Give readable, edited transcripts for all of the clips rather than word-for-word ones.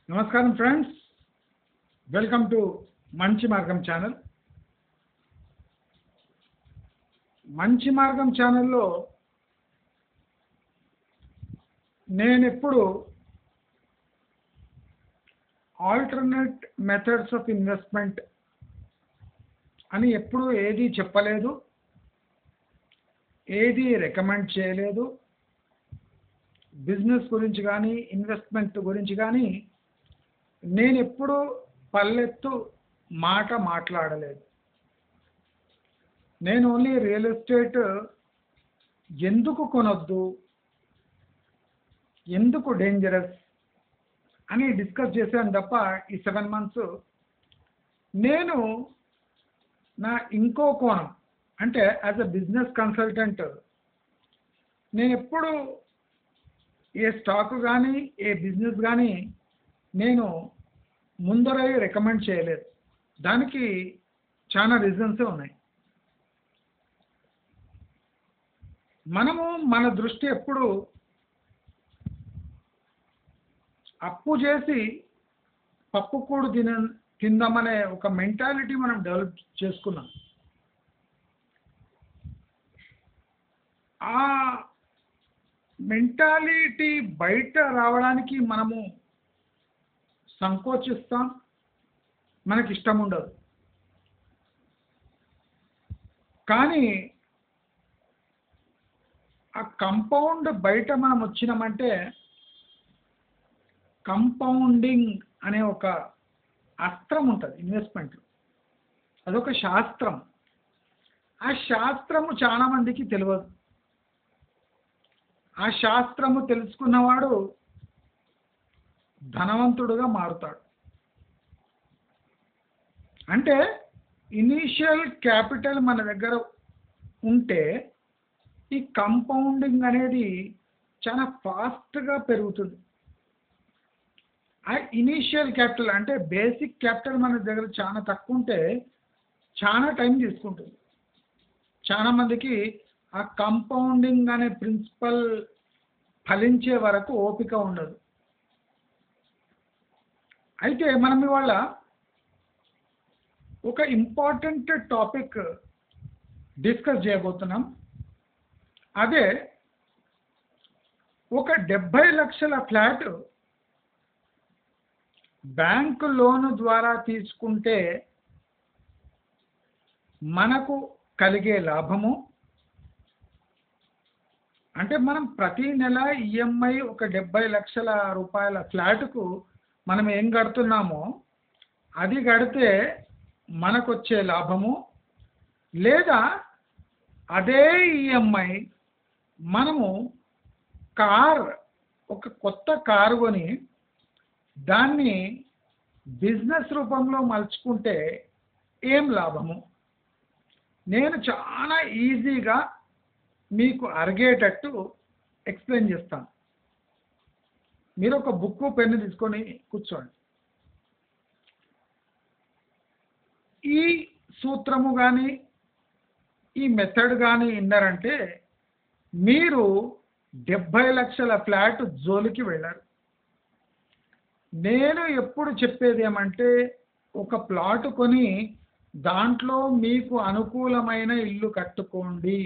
నమస్కారం friends, welcome to మంచి మార్గం ఛానల్. మంచి మార్గం ఛానల్లో నేను ఎప్పుడు ఆల్టర్నేట్ మెథడ్స్ ఆఫ్ ఇన్వెస్ట్మెంట్ అని ఎప్పుడు ఏది చెప్పలేదు, ఏది రికమెండ్ చేయలేదు. బిజినెస్ గురించి కానీ ఇన్వెస్ట్మెంట్ గురించి కానీ నేను ఎప్పుడు పల్లెత్తు మాట మాట్లాడలేదు. నేను ఓన్లీ రియల్ ఎస్టేట్ ఎందుకు కొనొద్దు, ఎందుకు డేంజరస్ అని డిస్కస్ చేశాను తప్ప ఈ 7 months నేను నా ఇంకో కోణం అంటే యాజ్ అ బిజినెస్ కన్సల్టెంట్ నేను ఎప్పుడు ఏ స్టాక్ కానీ ఏ బిజినెస్ కానీ నేను ముందరే రికమెండ్ చేయలేదు. దానికి చాలా రీజన్సే ఉన్నాయి. మనము మన దృష్టి ఎప్పుడు అప్పు చేసి పప్పుకూడు తిందామనే ఒక మెంటాలిటీ మనం డెవలప్ చేసుకున్నాం. ఆ మెంటాలిటీ బయట రావడానికి మనము సంకోచిస్తాం, మనకి ఇష్టం ఉండదు. కానీ ఆ కంపౌండ్ బయట మనం వచ్చినామంటే కంపౌండింగ్ అనే ఒక అస్త్రం ఉంటుంది ఇన్వెస్ట్మెంట్. అదొక శాస్త్రం. ఆ శాస్త్రము చాలా మందికి తెలియదు. ఆ శాస్త్రము తెలుసుకున్నవాడు ధనవంతుడుగా మారుతాడు. అంటే ఇనీషియల్ క్యాపిటల్ మన దగ్గర ఉంటే ఈ కంపౌండింగ్ అనేది చాలా ఫాస్ట్గా పెరుగుతుంది. ఆ ఇనీషియల్ క్యాపిటల్ అంటే బేసిక్ క్యాపిటల్ మన దగ్గర చాలా తక్కువ ఉంటే చాలా టైం తీసుకుంటుంది. చాలా మందికి ఆ కంపౌండింగ్ అనే ప్రిన్సిపల్ ఫలించే వరకు ఓపిక ఉండదు. అయితే మనం ఇవాళ ఒక ఇంపార్టెంట్ టాపిక్ డిస్కస్ చేయబోతున్నాం. అదే ఒక 70 లక్షల ఫ్లాట్ బ్యాంకు లోను ద్వారా తీసుకుంటే మనకు కలిగే లాభము అంటే మనం ప్రతి నెల ఈఎంఐ ఒక 70 లక్షల రూపాయల ఫ్లాట్కు మనం ఏం కడుతున్నామో అది కడితే మనకు వచ్చే లాభము, లేదా అదే ఈఎంఐ మనము ఒక కొత్త కారు కొని దాన్ని బిజినెస్ రూపంలో మలుచుకుంటే ఏం లాభము, నేను చాలా ఈజీగా మీకు అరిగేటట్టు ఎక్స్ప్లెయిన్ చేస్తాను. మీరు ఒక బుక్ పెన్ను తీసుకొని కూర్చోండి. ఈ సూత్రము కానీ ఈ మెథడ్ కానీ విన్నారంటే మీరు 70 లక్షల ఫ్లాట్ జోలికి వెళ్ళారు. నేను ఎప్పుడు చెప్పేది ఏమంటే ఒక ప్లాట్ కొని దాంట్లో మీకు అనుకూలమైన ఇల్లు కట్టుకోండి,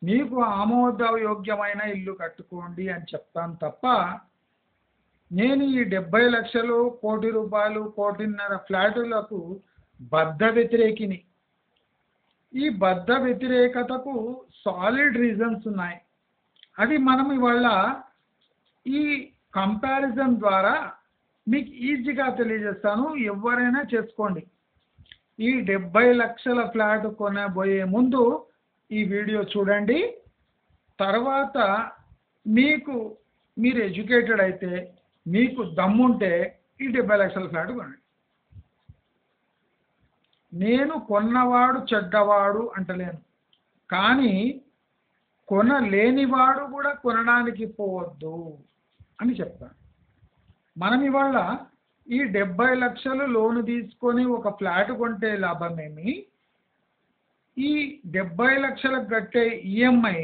మీకు ఆమోదయోగ్యమైన ఇల్లు కట్టుకోండి అని చెప్తాను తప్ప నేను ఈ 70 లక్షలు, ₹1 కోటి, ₹1.5 కోటి ఫ్లాటులకు బద్ధ వ్యతిరేకిని. ఈ బద్ధ వ్యతిరేకతకు సాలిడ్ రీజన్స్ ఉన్నాయి. అది మనం ఇవాళ ఈ కంపారిజన్ ద్వారా మీకు ఈజీగా తెలియజేస్తాను. ఎవరైనా చేసుకోండి. ఈ 70 లక్షల ఫ్లాట్ కొనబోయే ముందు ఈ వీడియో చూడండి. తర్వాత మీరు ఎడ్యుకేటెడ్ అయితే మీకు దమ్ముంటే ఈ 70 లక్షల ఫ్లాట్ కొనండి. నేను కొన్నవాడు చెడ్డవాడు అంటలేను, కానీ కొనలేనివాడు కూడా కొనడానికి పోవద్దు అని చెప్తాను. మనం ఇవాళ ఈ 70 లక్షలు లోను తీసుకొని ఒక ఫ్లాట్ కొంటే లాభమేమి, ఈ 70 లక్షలకు కట్టే ఈఎంఐ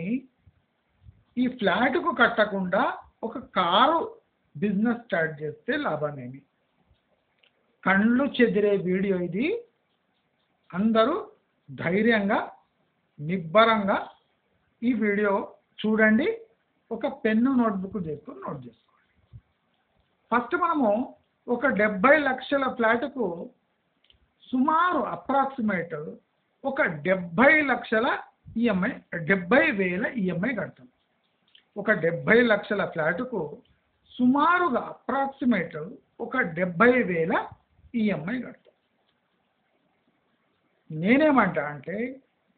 ఈ ఫ్లాట్కు కట్టకుండా ఒక కారు బిజినెస్ స్టార్ట్ చేస్తే లాభమేమి? కళ్ళు చెదిరే వీడియో ఇది. అందరూ ధైర్యంగా నిబ్బరంగా ఈ వీడియో చూడండి. ఒక పెన్ను నోట్బుక్ చేసుకొని నోట్ చేసుకోండి. ఫస్ట్ మనము ఒక 70 లక్షల ఫ్లాట్కు సుమారు అప్రాక్సిమేట్ ఒక 70 లక్షల ఈఎంఐ 70,000 ఈఎంఐ కడతాం. ఒక 70 లక్షల ఫ్లాట్కు సుమారుగా అప్రాక్సిమేట్ ఒక 70,000 ఈఎంఐ కడతాం. నేనేమంటా అంటే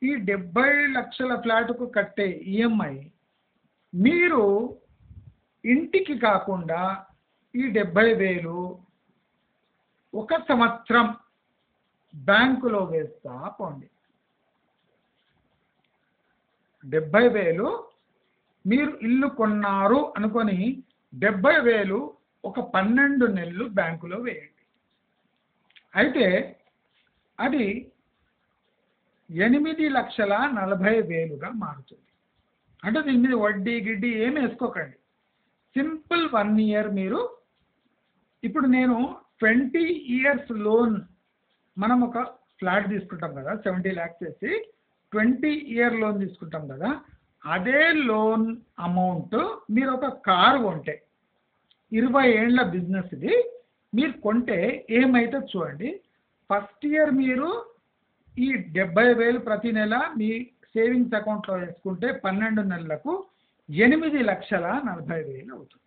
ఈ 70 లక్షల ఫ్లాట్కు కట్టే ఈఎంఐ మీరు ఇంటికి కాకుండా ఈ 70,000 ఒక సంవత్సరం బ్యాంకులో వేస్తా పోండి. 70,000 మీరు ఇల్లు కొన్నారు అనుకొని 70,000 ఒక 12 నెలలు బ్యాంకులో వేయండి. అయితే అది 8,40,000గా మారుతుంది. అంటే దీని మీద వడ్డీ గిడ్డీ ఏమి వేసుకోకండి. సింపుల్ 1 ఇయర్ మీరు ఇప్పుడు నేను 20 ఇయర్స్ లోన్ మనం ఒక ఫ్లాట్ తీసుకుంటాం కదా 70 lakhs వేసి 20 ఇయర్ లోన్ తీసుకుంటాం కదా, అదే లోన్ అమౌంట్ మీరు ఒక కారు కొంటే 20 ఏళ్ళ బిజినెస్ ఇది మీరు కొంటే ఏమైతే చూడండి. ఫస్ట్ ఇయర్ మీరు ఈ 70,000 ప్రతి నెల మీ సేవింగ్స్ అకౌంట్లో వేసుకుంటే 12 నెలలకు 8,40,000 అవుతుంది.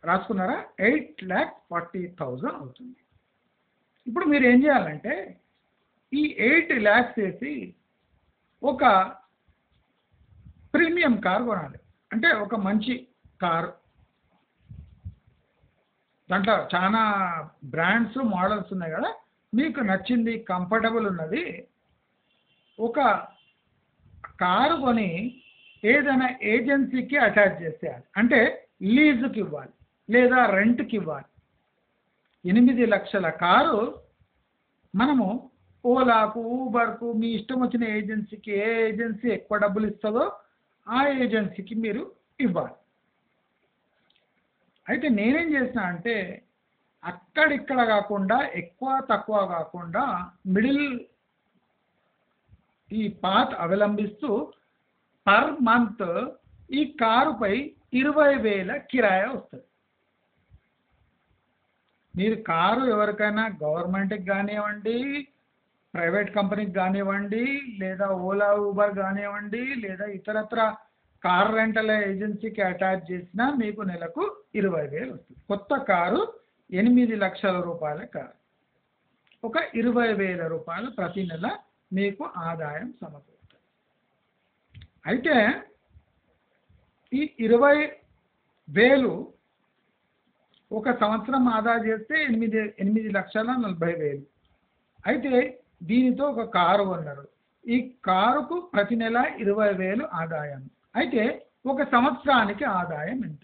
రాసుకున్నారా? 8,40,000 అవుతుంది. ఇప్పుడు మీరు ఏం చేయాలంటే ఈ 8 lakhs వేసి ఒక ప్రీమియం కార్ కొనాలి. అంటే ఒక మంచి కారు, దాంట్లో చాలా బ్రాండ్స్ మోడల్స్ ఉన్నాయి కదా, మీకు నచ్చింది కంఫర్టబుల్ ఉన్నది ఒక కారు కొని ఏదైనా ఏజెన్సీకి అటాచ్ చేసేయాలి. అంటే లీజుకి ఇవ్వాలి లేదా రెంట్కి ఇవ్వాలి. 8 లక్షల కారు మనము ఓలాకు ఊబర్కు మీ ఇష్టం వచ్చిన ఏజెన్సీకి ఏ ఏజెన్సీ ఎక్కువ డబ్బులు ఇస్తుందో ఆ ఏజెన్సీకి మీరు ఇవ్వాలి. అయితే నేనేం చేసిన అంటే అక్కడిక్కడ కాకుండా ఎక్కువ తక్కువ కాకుండా మిడిల్ ఈ పాత్ అవలంబిస్తూ పర్ మంత్ ఈ కారుపై 20,000 కిరాయి వస్తుంది. మీరు కారు ఎవరికైనా గవర్నమెంట్కి కానివ్వండి, ప్రైవేట్ కంపెనీకి కానివ్వండి, లేదా ఓలా ఊబర్ కానివ్వండి, లేదా ఇతరత్ర కార్ రెంటల్ ఏజెన్సీకి అటాచ్ చేసినా మీకు నెలకు 20,000 వస్తుంది. కొత్త కారు 8 లక్షల రూపాయల కారు ఒక 20,000 రూపాయలు ప్రతి నెల మీకు ఆదాయం సమకూరుతుంది. అయితే ఈ 20,000 ఒక సంవత్సరం ఆదా చేస్తే 8,40,000. అయితే దీనితో ఒక కారు కొన్నారు. ఈ కారుకు ప్రతి నెల 20,000 ఆదాయం. అయితే ఒక సంవత్సరానికి ఆదాయం ఎంత?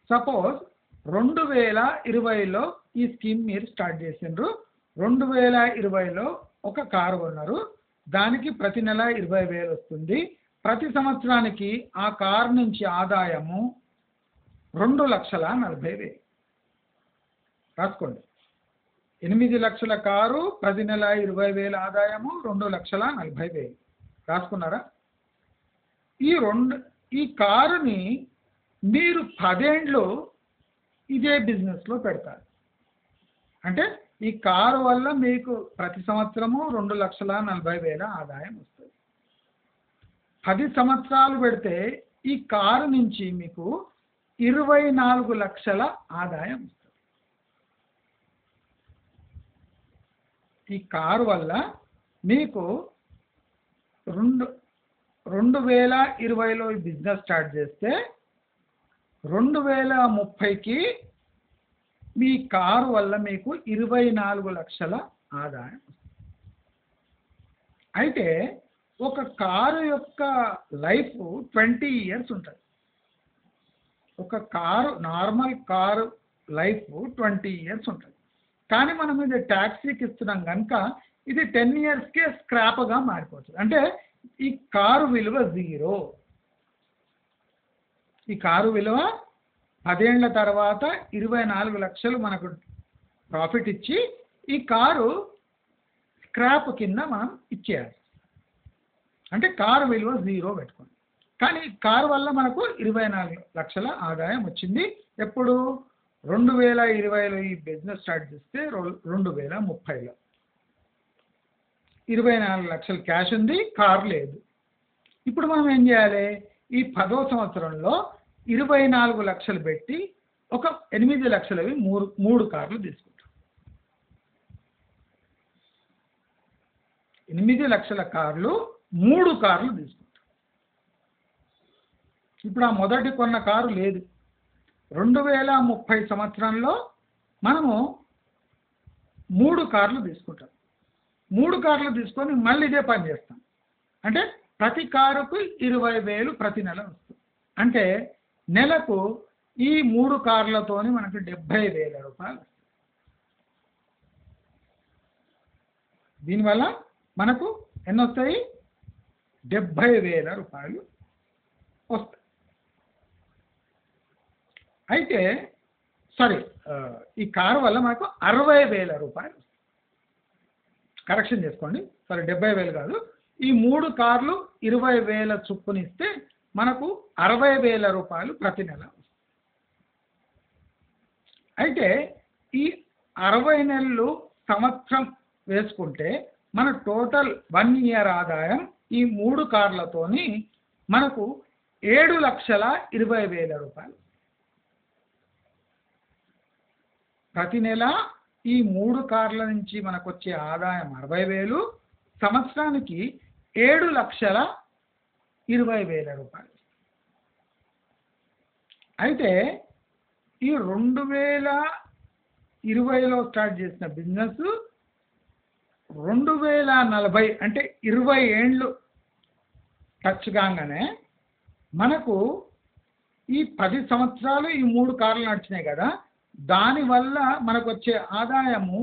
సపోజ్ 2020లో ఈ స్కీమ్ మీరు స్టార్ట్ చేసిండ్రు. 2020లో ఒక కారు కొన్నారు, దానికి ప్రతి నెల 20,000 వస్తుంది. ప్రతి సంవత్సరానికి ఆ కారు నుంచి ఆదాయము 2,40,000. రాసుకోండి. 8 లక్షల కారు, ప్రతి నెల 20,000 ఆదాయము, 2,40,000. రాసుకున్నారా? ఈ కారుని మీరు 10 ఏళ్ళు ఇదే బిజినెస్లో పెడతారు. అంటే ఈ కారు వల్ల మీకు ప్రతి సంవత్సరము 2,40,000 ఆదాయం వస్తుంది. 10 సంవత్సరాలు పెడితే ఈ కారు నుంచి మీకు 24 లక్షల ఆదాయం వస్తుంది. ఈ కారు వల్ల మీకు 2020లో ఈ బిజినెస్ స్టార్ట్ చేస్తే 2030కి మీ కారు వల్ల మీకు 24 లక్షల ఆదాయం. అయితే ఒక కారు యొక్క లైఫ్ 20 ఇయర్స్ ఉంటుంది. ఒక car normal car life 20 years ఉంటుంది. కానీ మనం ఇది ట్యాక్సీకి ఇస్తున్నాం కనుక ఇది 10 ఇయర్స్కే స్క్రాప్గా మారిపోతుంది. అంటే ఈ కారు విలువ 0. ఈ కారు విలువ 10 ఏళ్ల తర్వాత 24 లక్షలు మనకు ప్రాఫిట్ ఇచ్చి ఈ కారు స్క్రాప్ కింద మనం ఇచ్చేయాలి. అంటే కారు విలువ 0 పెట్టుకోండి. కానీ కారు వల్ల మనకు 24 లక్షల ఆదాయం వచ్చింది. ఎప్పుడు 2020లో ఈ బిజినెస్ స్టార్ట్ చేస్తే 2030లో 24 లక్షలు క్యాష్ ఉంది, కారు లేదు. ఇప్పుడు మనం ఏం చేయాలి? ఈ 10వ సంవత్సరంలో 24 లక్షలు పెట్టి ఒక 8 లక్షలవి మూడు కార్లు తీసుకుంటాం. 8 లక్షల కార్లు 3 కార్లు తీసుకుంటాం. ఇప్పుడు ఆ మొదటి కొన్న కారు లేదు. 2030 సంవత్సరంలో మనము 3 కార్లు తీసుకుంటాం. 3 కార్లు తీసుకొని మళ్ళీ ఇదే పని చేస్తాం. అంటే ప్రతి కారుకు 20,000 ప్రతి నెల వస్తుంది. అంటే నెలకు ఈ 3 కార్లతోని మనకు 70,000 రూపాయలు వస్తుంది. దీనివల్ల మనకు ఎన్ని వస్తాయి? 70,000 రూపాయలు వస్తాయి. అయితే ఈ కారు వల్ల మనకు 60,000 రూపాయలు. కరెక్షన్ చేసుకోండి, 70,000 కాదు. ఈ 3 కార్లు 20,000 చొప్పునిస్తే మనకు 60,000 రూపాయలు ప్రతి నెల. అయితే ఈ 60 నెలలు సంవత్సరం వేసుకుంటే మన టోటల్ 1 ఇయర్ ఆదాయం ఈ 3 కార్లతోని మనకు 7,20,000 రూపాయలు. ప్రతి నెల ఈ 3 కార్ల నుంచి మనకు వచ్చే ఆదాయం 60,000, సంవత్సరానికి 7,20,000 రూపాయలు. అయితే ఈ 2020లో స్టార్ట్ చేసిన బిజినెస్ 2040 అంటే 20 ఏండ్లు టచ్ కాగానే మనకు ఈ 10 సంవత్సరాలు ఈ 3 కార్లు నడిచినాయి కదా, దానివల్ల మనకు వచ్చే ఆదాయము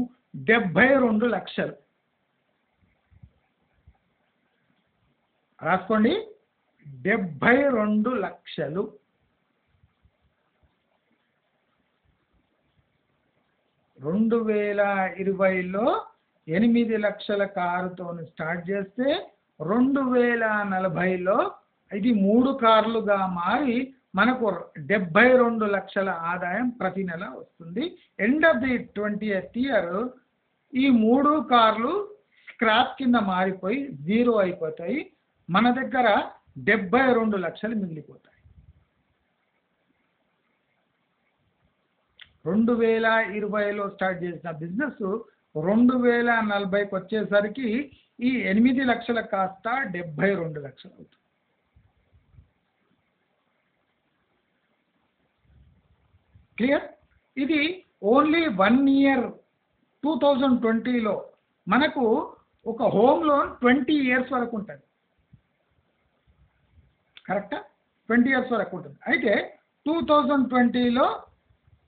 72 లక్షలు. రాసుకోండి, 72 లక్షలు. 2020లో 8 లక్షల కారుతో స్టార్ట్ చేస్తే 2040లో ఇది 3 కార్లుగా మారి మనకు 72 లక్షల ఆదాయం ప్రతి నెల వస్తుంది. End of the 20th year ఈ 3 కార్లు స్క్రాప్ కింద మారిపోయి 0 అయిపోతాయి. మన దగ్గర 72 లక్షలు మిగిలిపోతాయి. 2020లో స్టార్ట్ చేసిన బిజినెస్ 2040కి వచ్చేసరికి ఈ 8 లక్షల కాస్త 72 లక్షలు అవుతుంది. క్లియర్? ఇది ఓన్లీ 1 ఇయర్ 2020లో మనకు ఒక హోమ్ లోన్ 20 ఇయర్స్ వరకు ఉంటుంది. కరెక్టా? 20 ఇయర్స్ వరకు ఉంటుంది. అయితే 2020లో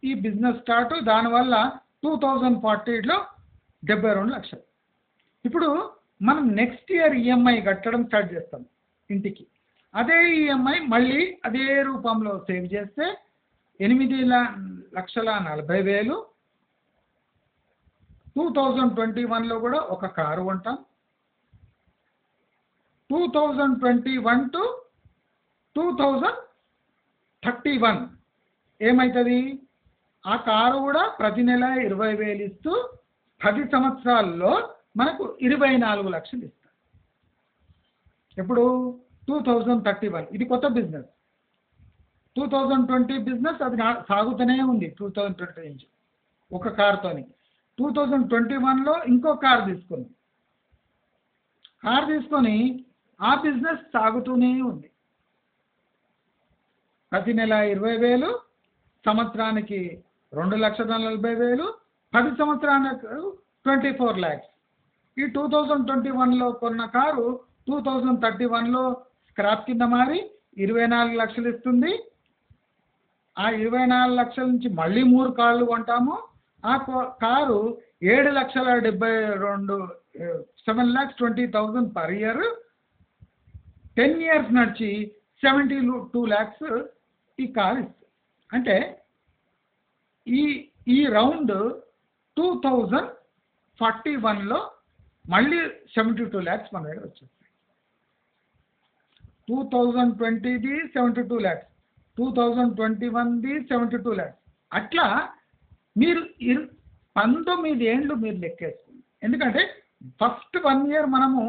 ఈ బిజినెస్ స్టార్ట్, దానివల్ల 2040లో 72 లక్షలు. ఇప్పుడు మనం నెక్స్ట్ ఇయర్ ఈఎంఐ కట్టడం స్టార్ట్ చేస్తాం ఇంటికి. అదే ఈఎంఐ మళ్ళీ అదే రూపంలో సేవ్ చేస్తే 8,40,000. 2021లో కూడా ఒక కారు కొంటాం. 2021 to 2031 ఏమవుతుంది? ఆ కారు కూడా ప్రతి నెల 20,000 ఇస్తూ 10 సంవత్సరాల్లో మనకు 24 లక్షలు ఇస్తారు. ఎప్పుడు? 2031. ఇది కొత్త బిజినెస్. 2020 బిజినెస్ అది సాగుతూనే ఉంది. 2020 నుంచి ఒక కారుతోని 2021లో ఇంకో కారు తీసుకుంది. కారు తీసుకొని ఆ బిజినెస్ సాగుతూనే ఉంది. ప్రతి నెల 20,000, సంవత్సరానికి 2,40,000, 10 సంవత్సరానికి 24 lakhs. ఈ 2021లో కొన్న కారు 2031లో స్క్రాప్ కింద మారి 24 లక్షలు ఇస్తుంది. ఆ 24 లక్షల నుంచి మళ్ళీ 3 కార్లు కొంటాము. ఆ కారు 7,72,000 7,20,000 పర్ ఇయర్ 10 ఇయర్స్ నడిచి 72 lakhs ఈ కారు ఇస్తుంది. అంటే ఈ ఈ రౌండ్ 2041లో మళ్ళీ 72 lakhs మన దగ్గర వచ్చేస్తాయి. 2020ది 72 lakhs, 2021ది 72 lakhs. అట్లా మీరు 19 ఏండ్లు మీరు లెక్కేసుకోండి. ఎందుకంటే ఫస్ట్ 1 year మనము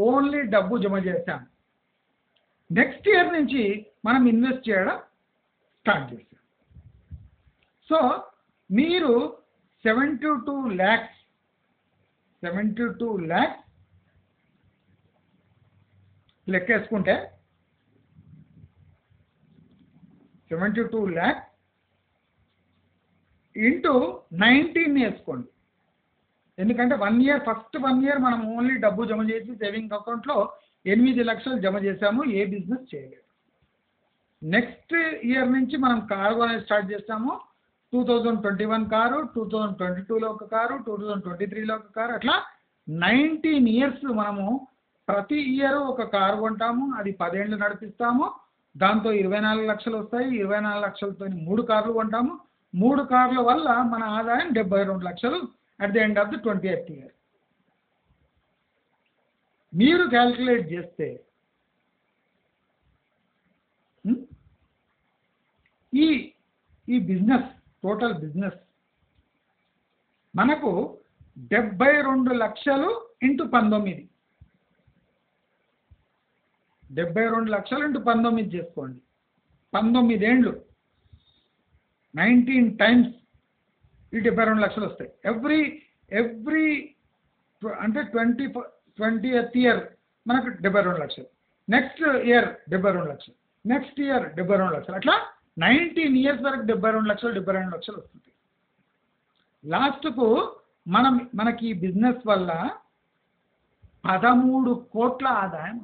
ఓన్లీ డబ్బు జమ చేశాం. నెక్స్ట్ ఇయర్ నుంచి మనం ఇన్వెస్ట్ చేయడం స్టార్ట్ చేశాం. సో మీరు 72 lakhs లెక్కేసుకుంటే 72 lakhs ఇంటూ 19 వేసుకోండి. ఎందుకంటే ఫస్ట్ 1 year మనం ఓన్లీ డబ్బు జమ చేసి సేవింగ్ అకౌంట్లో 8 లక్షలు జమ చేసాము, ఏ బిజినెస్ చేయలేదు. నెక్స్ట్ ఇయర్ నుంచి మనం కారు అనేది స్టార్ట్ చేస్తాము. 2021 కారు, 2022లో ఒక కారు, 2023లో ఒక కారు, అట్లా 19 years మనము ప్రతి ఇయర్ ఒక కారు కొంటాము. అది 10 ఏళ్ళు నడిపిస్తాము. దాంతో 24 లక్షలు వస్తాయి. 24 లక్షలతో 3 కార్లు కొంటాము. 3 కార్ల వల్ల మన ఆదాయం 72 లక్షలు at the end of the 20th year. మీరు క్యాల్కులేట్ చేస్తే ఈ బిజినెస్ టోటల్ బిజినెస్ మనకు 72 లక్షలు ఇంటూ 19, 72 లక్షలు ఇంటూ 19 చేసుకోండి. 19 ఏండ్లు 19 times ఈ 72 లక్షలు వస్తాయి. ఎవ్రీ అంటే 20th year మనకు 72 లక్షలు, నెక్స్ట్ ఇయర్ 72 లక్షలు, నెక్స్ట్ ఇయర్ 72 లక్షలు, అట్లా 19 years వరకు 72 లక్షలు వస్తుంది. లాస్ట్కు మనకి ఈ బిజినెస్ వల్ల 13 కోట్ల ఆదాయం,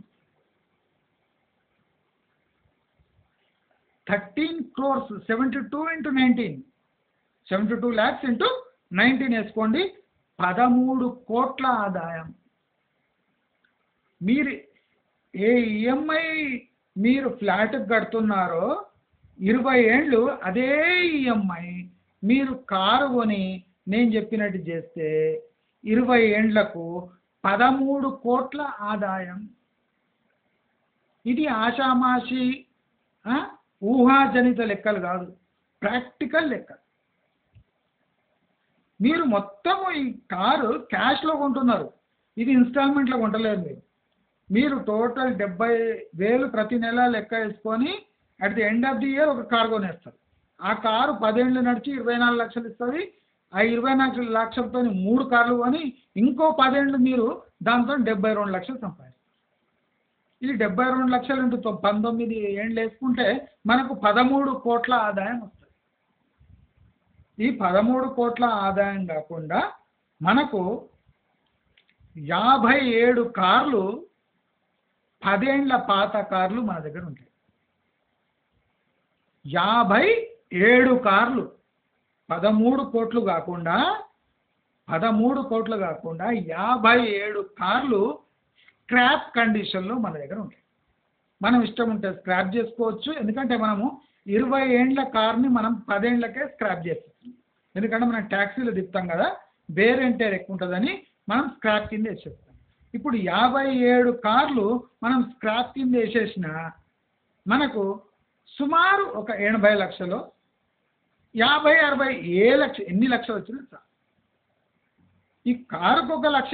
13 crores, 72 into 19, 72 lakhs into 19 వేసుకోండి. 13 కోట్ల ఆదాయం. మీరు ఏ ఈఎంఐ మీరు ఫ్లాట్కి కడుతున్నారో 20 ఏండ్లు అదే ఈఎంఐ మీరు కారు కొని నేను చెప్పినట్టు చేస్తే 20 ఏండ్లకు 13 కోట్ల ఆదాయం. ఇది ఆషామాషి ఊహాజనిత లెక్కలు కాదు, ప్రాక్టికల్ లెక్క. మీరు మొత్తం ఈ కారు క్యాష్లో కొంటున్నారు, ఇది ఇన్స్టాల్మెంట్లో కొంటలేరు. మీరు టోటల్ 70,000 ప్రతి నెల లెక్క వేసుకొని at the end of the year ఒక కారు కొనేస్తారు. ఆ కారు 10 ఏళ్ళు నడిచి 24 లక్షలు ఇస్తుంది. ఆ 24 లక్షలతో 3 కార్లు కొని ఇంకో 10 ఏళ్ళు మీరు దాంతో 72 లక్షలు సంపాదిస్తారు. ఈ 72 లక్షలు ఇంటూ 19 ఏండ్లు వేసుకుంటే మనకు 13 కోట్ల ఆదాయం వస్తుంది. ఈ 13 కోట్ల ఆదాయం కాకుండా మనకు 57 కార్లు 10 ఏండ్ల పాత కార్లు మన దగ్గర ఉంటాయి. 57 కార్లు 13 కోట్లు కాకుండా 57 కార్లు స్క్రాప్ కండిషన్లో మన దగ్గర ఉంటాయి. మనం ఇష్టం ఉంటే స్క్రాప్ చేసుకోవచ్చు. ఎందుకంటే మనము 20 ఏండ్ల కార్ని మనం 10 ఏండ్లకే స్క్రాప్ చేస్తాం. ఎందుకంటే మనం ట్యాక్సీలు తిప్పుతాం కదా, వేర్ అండ్ టేర్ ఎక్కువ ఉంటుందని మనం స్క్రాప్ కింద వేసేస్తాం. ఇప్పుడు 57 కార్లు మనం స్క్రాప్ కింద వేసేసిన మనకు సుమారు ఒక 80 లక్షలు, 50-60 ఎన్ని లక్షలు వచ్చినా సార్. ఈ కారుకు ఒక లక్ష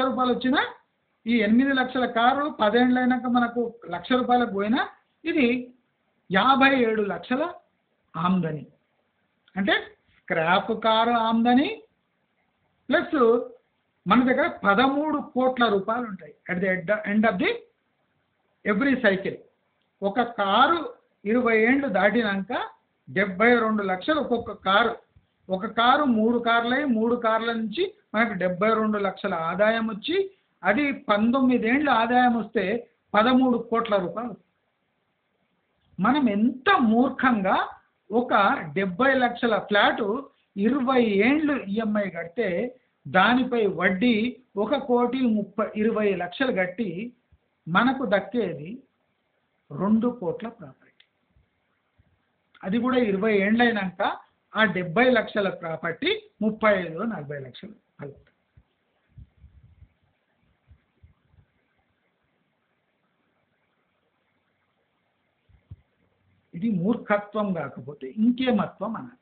రూపాయలు వచ్చినా ఈ 8 లక్షల కారు 10 ఏళ్ళు అయినాక మనకు 1,00,000 రూపాయలకు పోయినా ఇది 57 లక్షల ఆమ్దని. అంటే స్క్రాప్ కారు ఆమ్దని ప్లస్ మన దగ్గర 13 కోట్ల రూపాయలు ఉంటాయి at the end of the every cycle. ఒక కారు 20 ఏండ్లు దాటినాక 72 లక్షలు ఒక్కొక్క కారు. ఒక కారు 3 కార్లు అయ్యి 3 కార్ల నుంచి మనకు 72 లక్షల ఆదాయం వచ్చి అది 19 ఏండ్ల ఆదాయం వస్తే 13 కోట్ల రూపాయలు. మనం ఎంత మూర్ఖంగా ఒక 70 లక్షల ఫ్లాటు 20 ఏండ్లు ఈఎంఐ కడితే దానిపై వడ్డీ 1,20 లక్షలు కట్టి మనకు దక్కేది 2 కోట్ల ప్రాపర్టీ. అది కూడా 20 ఏండ్లు అయినాక ఆ 70 లక్షల ప్రాపర్టీ 35 40 లక్షలు అవుతుంది. ఇది మూర్ఖత్వం కాకపోతే ఇంకేమత్వం అన్నది.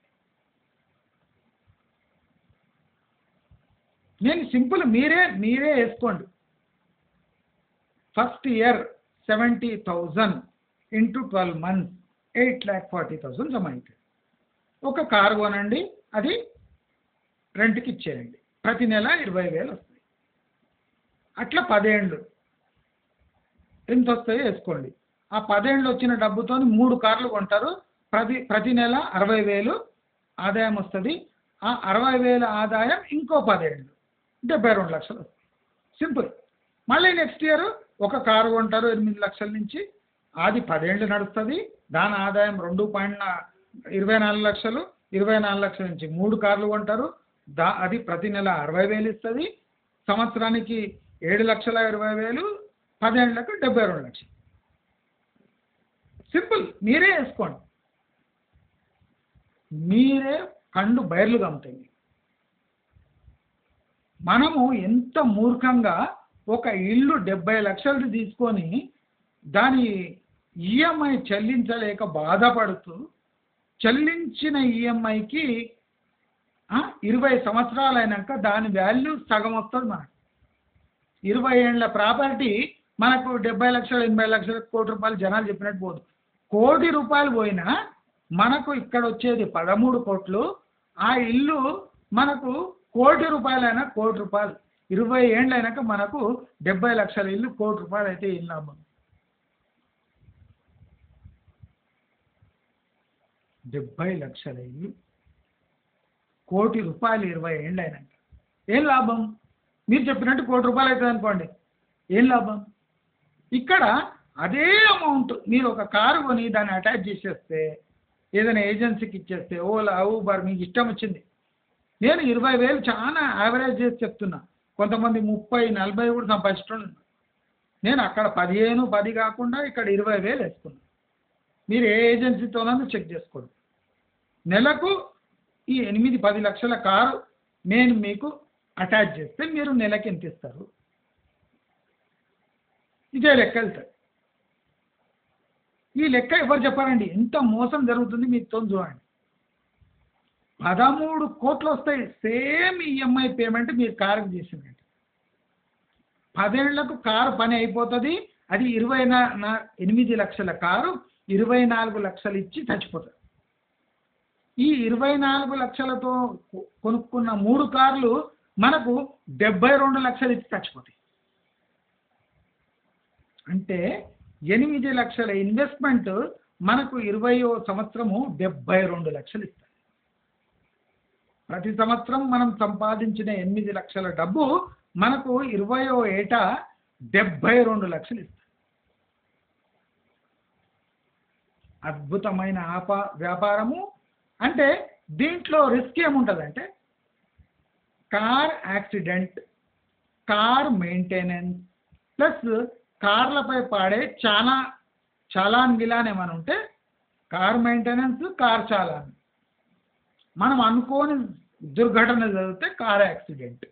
నేను సింపుల్ మీరే వేసుకోండి. ఫస్ట్ ఇయర్ 70,000 ఇంటూ 12 months 8,40,000 జమ అవుతుంది. ఒక కారు కొనండి, అది రెంట్కి ఇచ్చేయండి, ప్రతి నెల 20,000 వస్తాయి. అట్లా 10 ఏండ్లు ఎంత వస్తాయో వేసుకోండి. ఆ 10 ఏండ్లు వచ్చిన డబ్బుతో 3 కార్లు కొంటారు, ప్రతి నెల 60,000 ఆదాయం వస్తుంది. ఆ 60,000 ఆదాయం ఇంకో 10 ఏండ్లు 72 లక్షలు వస్తాయి. సింపుల్. మళ్ళీ నెక్స్ట్ ఇయర్ ఒక కారు కొంటారు 8 లక్షల నుంచి, అది 10 ఏండ్లు నడుస్తుంది, దాని ఆదాయం 2.24 లక్షలు, 24 లక్షల నుంచి 3 కార్లు కొంటారు, అది ప్రతి నెల 60,000 ఇస్తుంది, సంవత్సరానికి 7,20,000, 10 ఏండ్లకు 72 లక్షలు. సింపుల్. మీరే వేసుకోండి, మీరే కండు బయర్లు కమ్ముతాయి. మనము ఎంత మూర్ఖంగా ఒక ఇల్లు 70 లక్షలు తీసుకొని దాని ఈఎంఐ చెల్లించలేక బాధపడుతూ, చెల్లించిన ఈఎంఐకి 20 సంవత్సరాలు అయినాక దాని వాల్యూ సగం వస్తుంది. మనకు 20 ఏండ్ల ప్రాపర్టీ మనకు 70 లక్షలు 80 లక్షలు కోటి రూపాయలు జనాలు చెప్పినట్టు పోదు. కోటి రూపాయలు పోయినా మనకు ఇక్కడ వచ్చేది 13 కోట్లు. ఆ ఇల్లు మనకు కోటి రూపాయలైనా కోటి రూపాయలు 20 ఏండ్లు అయినాక మనకు 70 లక్షల ఇల్లు కోటి రూపాయలు అయితే ఏం లాభం? 70 లక్షల ఇల్లు కోటి రూపాయలు 20 ఏండ్లు అయినాక ఏం లాభం? మీరు చెప్పినట్టు కోటి రూపాయలు అవుతుంది అనుకోండి, ఏం లాభం? ఇక్కడ అదే అమౌంట్ మీరు ఒక కారు కొని దాన్ని అటాచ్ చేసేస్తే, ఏదైనా ఏజెన్సీకి ఇచ్చేస్తే, ఓలా ఊబర్ మీకు ఇష్టం వచ్చింది. నేను 20,000 చాలా యావరేజ్ చేసి చెప్తున్నా, కొంతమంది 30-40 కూడా సంపాదించడం. నేను అక్కడ 15-10 కాకుండా ఇక్కడ 20,000 వేసుకున్నాను. మీరు ఏ ఏజెన్సీతోనైనా చెక్ చేసుకోండి. నెలకు ఈ 8-10 లక్షల కారు నేను మీకు అటాచ్ చేస్తే మీరు నెలకి ఎంత ఇస్తారు? ఇదే లెక్క వెళ్తాయి. ఈ లెక్క ఎవరు చెప్పారండి? ఎంత మోసం జరుగుతుంది మీతో చూడండి. 13 కోట్లు వస్తాయి సేమ్ ఈఎంఐ పేమెంట్ మీరు కారుకి చేసినట్టు. 10 ఏళ్లకు కారు పని అయిపోతుంది. అది 8 లక్షల కారు 24 లక్షలు ఇచ్చి చచ్చిపోతుంది. ఈ 24 లక్షలతో కొనుక్కున్న 3 కార్లు మనకు 72 లక్షలు ఇచ్చి చచ్చిపోతాయి. అంటే 8 లక్షల ఇన్వెస్ట్మెంట్ మనకు 20వ సంవత్సరము 72 లక్షలు ఇస్తాయి. ప్రతి సంవత్సరం మనం సంపాదించిన 8 లక్షల డబ్బు మనకు 20వ ఏటా 72 లక్షలు ఇస్తాయి. అద్భుతమైన వ్యాపారము. అంటే దీంట్లో రిస్క్ ఏముంటుందంటే car accident, car maintenance, plus కార్లపై పాడే చాలాన్ గిలాన్ ఏమైనా ఉంటే కార్ మెయింటెనెన్స్, కార్ చాలాన్. మనం అనుకోని దుర్ఘటన జరిగితే కార్ యాక్సిడెంట్.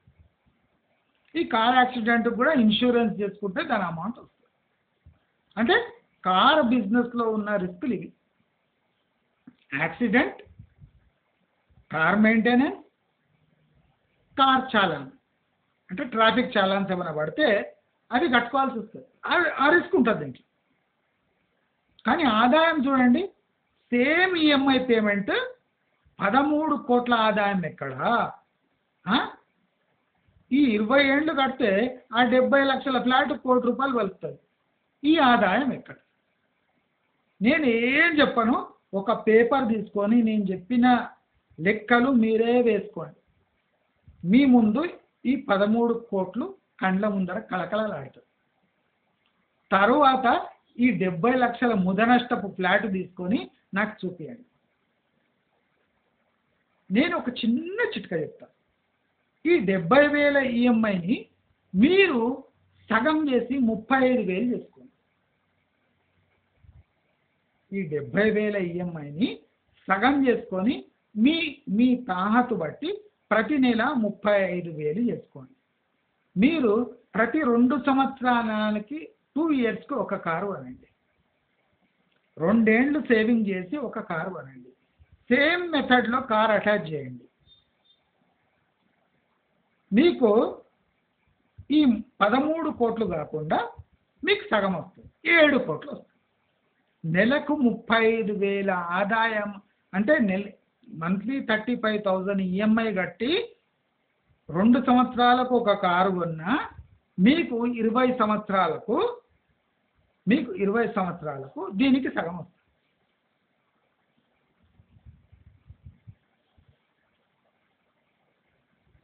ఈ కార్ యాక్సిడెంట్ కూడా ఇన్సూరెన్స్ చేసుకుంటే దాని అమౌంట్ వస్తుంది. అంటే కార్ బిజినెస్లో ఉన్న రిస్కులు ఇవి: accident, car maintenance, car challan. అంటే ట్రాఫిక్ చాలాన్స్ ఏమైనా పడితే అది కట్టుకోవాల్సి వస్తుంది. ఆ రిస్క్ ఉంటుంది దీంట్లో. కానీ ఆదాయం చూడండి, సేమ్ ఈఎంఐ పేమెంట్ 13 కోట్ల ఆదాయం ఎక్కడా? ఈ 20 ఏండ్లు కడితే ఆ 70 లక్షల ఫ్లాట్ కోటి రూపాయలు వెళ్తుంది. ఈ ఆదాయం ఎక్కడ? నేను ఏం చెప్పను, ఒక పేపర్ తీసుకొని నేను చెప్పిన లెక్కలు మీరే వేసుకోండి. మీ ముందు ఈ 13 కోట్లు కండ్ల ముందర కళకళలాడుతుంది. తరువాత ఈ 70 లక్షల ముదనష్టపు ఫ్లాట్ తీసుకొని నాకు చూపించండి. నేను ఒక చిన్న చిట్కా చెప్తాను. ఈ 70,000 ఈఎంఐని మీరు సగం చేసి 35,000 చేసుకోండి. ఈ 70,000 ఈఎంఐని సగం చేసుకొని మీ మీ తాహతు బట్టి ప్రతి నెల 35,000 చేసుకోండి. మీరు ప్రతి 2 సంవత్సరాలకి 2 ఇయర్స్కి ఒక కారు కొనండి. 2 ఏళ్ళు సేవింగ్ చేసి ఒక కారు కొనండి. సేమ్ మెథడ్లో కార్ అటాచ్ చేయండి. మీకు ఈ 13 కోట్లు కాకుండా మీకు సగం వస్తుంది, 7 కోట్లు వస్తుంది. నెలకు 35,000 ఆదాయం అంటే మంత్లీ 35,000 ఈఎంఐ కట్టి 2 సంవత్సరాలకు ఒక కారు కొన్నా మీకు 20 సంవత్సరాలకు దీనికి సగం వస్తుంది.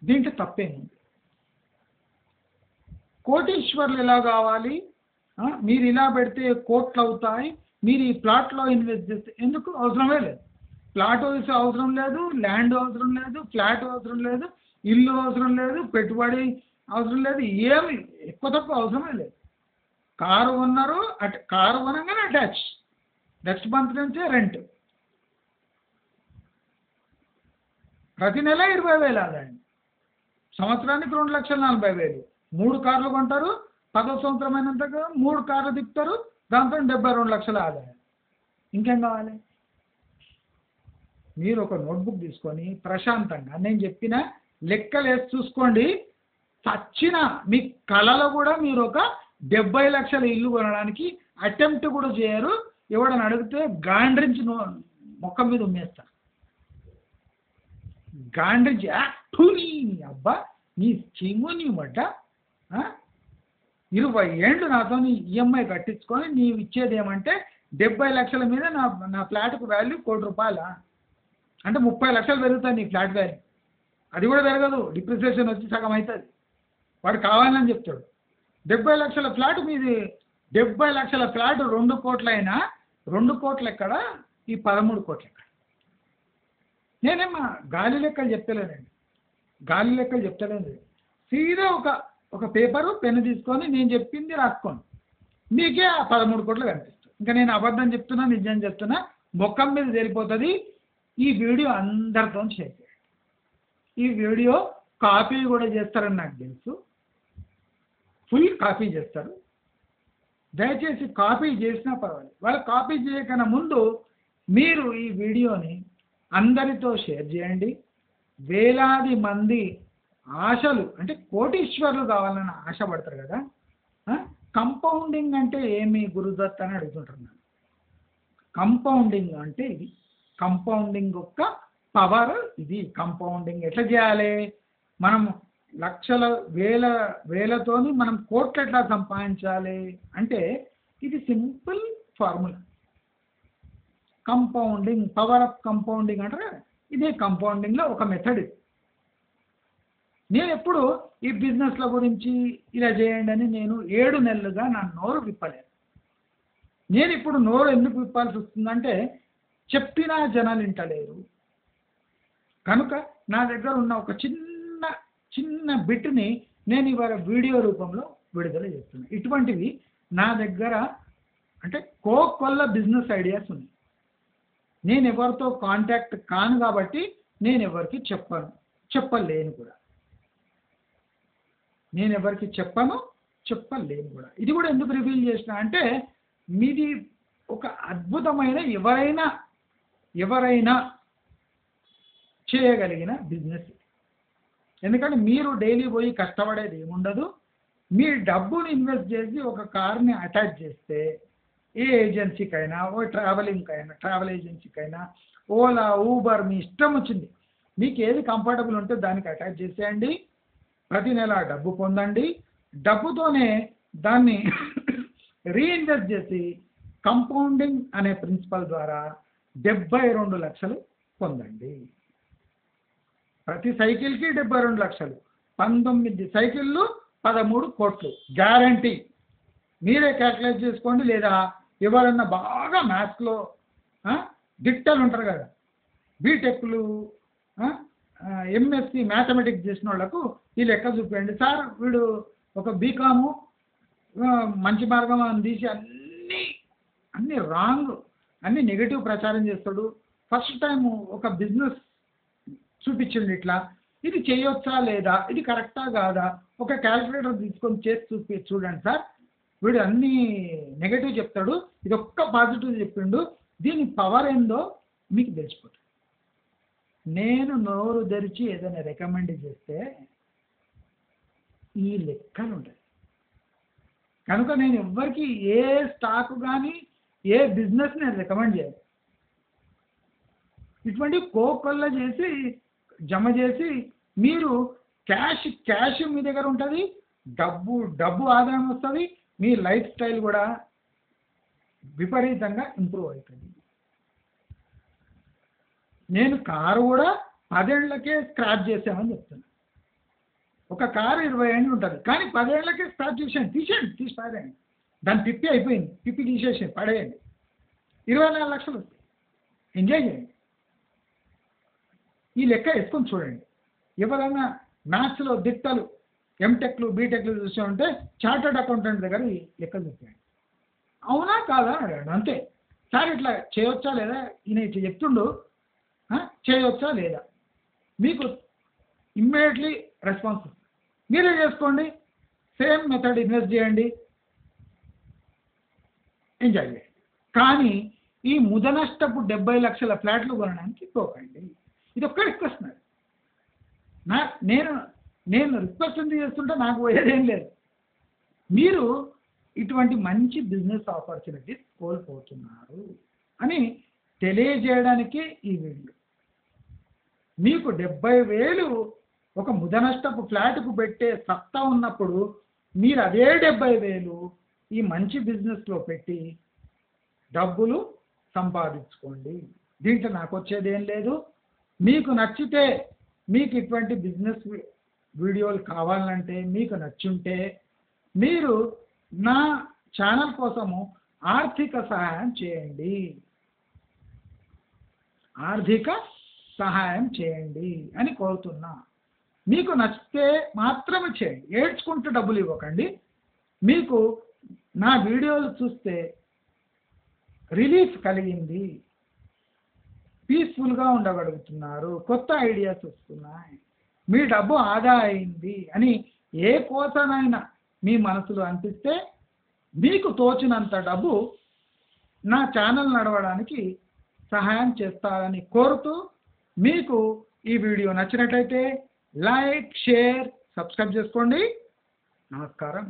దీంట్లో తప్పేముంది? కోటీశ్వర్లు ఎలా కావాలి? మీరు ఇలా పెడితే కోట్లు అవుతాయి, మీరు ఈ ప్లాట్లో ఇన్వెస్ట్ చేస్తే ఎందుకు? అవసరమే లేదు. ప్లాట్ అవసరం లేదు, ల్యాండ్ అవసరం లేదు, ఫ్లాట్ అవసరం లేదు, ఇల్లు అవసరం లేదు, పెట్టుబడి అవసరం లేదు, ఏమి ఎక్కువ తక్కువ అవసరమే లేదు. కారు కొన్నారు, కారు కొనగానే అటాచ్, నెక్స్ట్ మంత్ నుంచే రెంట్, ప్రతి నెల 20,000 ఆదాయం, సంవత్సరానికి 2,40,000. 3 కార్లు కొంటారు, 10వ సంవత్సరం అయినంతగా 3 కార్లు తిప్పుతారు, దాంతో 72 లక్షల ఆదాయం. ఇంకేం కావాలి? మీరు ఒక నోట్బుక్ తీసుకొని ప్రశాంతంగా నేను చెప్పిన లెక్కలు వేసి చూసుకోండి. చచ్చిన మీ కళలో కూడా మీరు ఒక 70 లక్షల ఇల్లు కొనడానికి అటెంప్ట్ కూడా చేయరు. ఎవడని అడిగితే గాండ్రించి మొక్క మీద ఉమ్మేస్తా. గాండ్రించి అబ్బా నీ చిమ్ముని మడ్డ 20 ఏళ్ళు నాతో ఈఎంఐ కట్టించుకొని నీవు ఇచ్చేది ఏమంటే 70 లక్షల మీద నా ఫ్లాట్కు వాల్యూ ₹1,00,00,000 అంటే 30 లక్షలు పెరుగుతుంది నీ ఫ్లాట్ వాల్యూ. అది కూడా పెరగదు, డిప్రిసియేషన్ వచ్చి సగం అవుతుంది. వాడు కావాలని చెప్తాడు. 70 లక్షల ఫ్లాట్ మీది, 70 లక్షల ఫ్లాట్ 2 కోట్లు అయినా 2 కోట్లు ఎక్కడ, ఈ 13 కోట్లు ఎక్కడ? నేనేమో గాలి లెక్కలు చెప్తలేనండి, గాలి లెక్కలు చెప్తలేదు. సీదా ఒక పేపరు పెన్ను తీసుకొని నేను చెప్పింది రాసుకోండి, మీకే ఆ 13 కోట్లు కనిపిస్తుంది. ఇంకా నేను అబద్ధం చెప్తున్నా నిజం చెప్తున్నా మొక్కం మీద తెలిపోతుంది. ఈ వీడియో అందరితో షేర్ చేయండి. ఈ వీడియో కాపీ కూడా చేస్తారని నాకు తెలుసు, ఫుల్ కాపీ చేస్తారు. దయచేసి కాపీ చేసినా పర్వాలేదు, వాళ్ళు కాపీ చేయకన్నా ముందు మీరు ఈ వీడియోని అందరితో షేర్ చేయండి. వేలాది మంది ఆశలు అంటే కోటీశ్వర్లు కావాలని ఆశపడతారు కదా. కంపౌండింగ్ అంటే ఏమి గురుదత్ అని అడుగుతుంటున్నాను. కంపౌండింగ్ అంటే ఇది, కంపౌండింగ్ యొక్క పవర్ ఇది. కంపౌండింగ్ ఎట్లా చేయాలి? మనం లక్షల వేలతోని మనం కోట్లు ఎట్లా సంపాదించాలి అంటే ఇది simple formula. Compounding, power of compounding అంటారు. ఇదే కంపౌండింగ్లో ఒక మెథడ్. నేను ఎప్పుడు ఈ బిజినెస్ల గురించి ఇలా చేయండి అని నేను 7 నెలలుగా నా నోరు విప్పలేదు. నేను ఇప్పుడు నోరు ఎందుకు విప్పాల్సి వస్తుందంటే చెప్పినా జనాలు వింటలేరు కనుక నా దగ్గర ఉన్న ఒక చిన్న బిట్ని నేను ఇవాళ వీడియో రూపంలో విడుదల చేస్తున్నాను. ఇటువంటివి నా దగ్గర అంటే కోకొల్ల బిజినెస్ ఐడియాస్ ఉన్నాయి. నేను ఎవరితో కాంటాక్ట్ కాను కాబట్టి నేను ఎవరికి చెప్పలేను కూడా. నేను ఎవరికి చెప్పలేను కూడా. ఇది కూడా ఎందుకు రివీల్ చేసిన అంటే మీది ఒక అద్భుతమైన ఎవరైనా చేయగలిగిన బిజినెస్. ఎందుకంటే మీరు డైలీ పోయి కష్టపడేది ఏముండదు. మీ డబ్బుని ఇన్వెస్ట్ చేసి ఒక కార్ని అటాచ్ చేస్తే ఏ ఏజెన్సీకైనా, ఓ ట్రావెల్ ఏజెన్సీకైనా, ఓలా, ఊబర్, మీ ఇష్టం వచ్చింది, మీకు ఏది కంఫర్టబుల్ ఉంటే దానికి అటాచ్ చేసేయండి. ప్రతి నెల డబ్బు పొందండి. డబ్బుతోనే దాన్ని రీఇన్వెస్ట్ చేసి కంపౌండింగ్ అనే ప్రిన్సిపల్ ద్వారా 72 లక్షలు పొందండి. ప్రతి సైకిల్కి 72 లక్షలు, 19 సైకిళ్ళు 13 కోట్లు గ్యారంటీ. మీరే క్యాల్కులేట్ చేసుకోండి. లేదా ఎవరన్నా బాగా మ్యాథ్స్లో దిట్టలు ఉంటారు కదా, బీటెక్లు, ఎంఎస్సి మ్యాథమెటిక్స్ చేసిన వాళ్ళకు ఈ లెక్క చూపించండి. సార్ వీడు ఒక బీకాము మంచి మార్గం అని తీసి అన్నీ రాంగ్, అన్నీ నెగిటివ్ ప్రచారం చేస్తాడు, ఫస్ట్ టైం ఒక బిజినెస్ చూపించండి ఇట్లా, ఇది చేయొచ్చా లేదా, ఇది కరెక్టా కాదా, ఒక క్యాల్కులేటర్ తీసుకొని చేసి చూడండి సార్, వీడు అన్ని నెగటివ్ చెప్తాడు, ఇది ఒక్క పాజిటివ్ చెప్పిండు, దీని పవర్ ఏందో మీకు తెలిసిపోతుంది. నేను నోరు తెరిచి ఏదైనా రికమెండ్ చేస్తే ఈ లెక్కలు ఉంటాయి. కనుక నేను ఎవ్వరికి ఏ స్టాక్ కానీ ఏ బిజినెస్ నేను రికమెండ్ చేయను. ఇటువంటి కోకొల్ల చేసి జమ చేసి మీరు క్యాష్ మీ దగ్గర ఉంటుంది, డబ్బు ఆదాయం వస్తుంది, మీ లైఫ్ స్టైల్ కూడా విపరీతంగా ఇంప్రూవ్ అవుతుంది. నేను కారు కూడా 10 ఏళ్లకే స్క్రాచ్ చేసామని చెప్తున్నాను. ఒక కారు 20 ఏళ్ళు ఉంటుంది, కానీ 10 ఏళ్లకే స్క్రాచ్ తీసి పారేయండి, దాని పిప్పి అయిపోయింది, పిప్పి తీసేసి పడేయండి, 24 లక్షలు వస్తాయి. ఎంజాయ్ చేయండి. ఈ లెక్క వేసుకొని చూడండి. ఎవరైనా మ్యాథ్స్లో దిట్టలు ఎంటెక్లు బీటెక్లు చూస్తూ ఉంటే చార్టర్డ్ అకౌంటెంట్ దగ్గర ఈ లెక్కలు చెప్పండి. అవునా కాదా అడగండి, అంతే. సార్ ఇట్లా చేయొచ్చా లేదా, ఈయన ఇట్లా చెప్తుండు, చేయొచ్చా లేదా, మీకు ఇమ్మీడియట్లీ రెస్పాన్స్ వస్తుంది. మీరే చేసుకోండి, సేమ్ మెథడ్ ఇన్వెస్ట్ చేయండి, ఎంజాయ్ చేయండి. కానీ ఈ ముదనష్టపు 70 లక్షల ఫ్లాట్లు కొనడానికి పోకండి. ఇది ఒక్క రిక్వెస్ట్ నేను రిక్వెస్ట్ ఎందుకు చేస్తుంటే నాకు పోయేదేం లేదు. మీరు ఇటువంటి మంచి బిజినెస్ ఆపర్చునిటీస్ కోల్పోతున్నారు అని తెలియజేయడానికి ఈ వీడియో. మీకు 70,000 ఒక ముదనష్టపు ఫ్లాట్కు పెట్టే సత్తా ఉన్నప్పుడు మీరు అదే 70,000 ఈ మంచి బిజినెస్లో పెట్టి డబ్బులు సంపాదించుకోండి. దీంట్లో నాకు వచ్చేది ఏం లేదు. మీకు నచ్చితే, మీకు ఇటువంటి బిజినెస్ వీడియోలు కావాలంటే, మీకు నచ్చుంటే మీరు నా ఛానల్ కోసము ఆర్థిక సహాయం చేయండి అని కోరుతున్నా. మీకు నచ్చితే మాత్రమే చేయండి, ఏడ్చుకుంటూ డబ్బులు ఇవ్వకండి. మీకు నా వీడియోలు చూస్తే రిలీఫ్ కలిగింది, పీస్ఫుల్గా ఉండగలుగుతున్నారు, కొత్త ఐడియాస్ వస్తున్నాయి, మీ డబ్బు ఆదా అయింది అని ఏ కోసనైనా మీ మనసులో అనిపిస్తే మీకు తోచినంత డబ్బు నా ఛానల్ నడవడానికి సహాయం చేస్తారని కోరుతూ, మీకు ఈ వీడియో నచ్చినట్లయితే లైక్, షేర్, సబ్స్క్రైబ్ చేసుకోండి. నమస్కారం.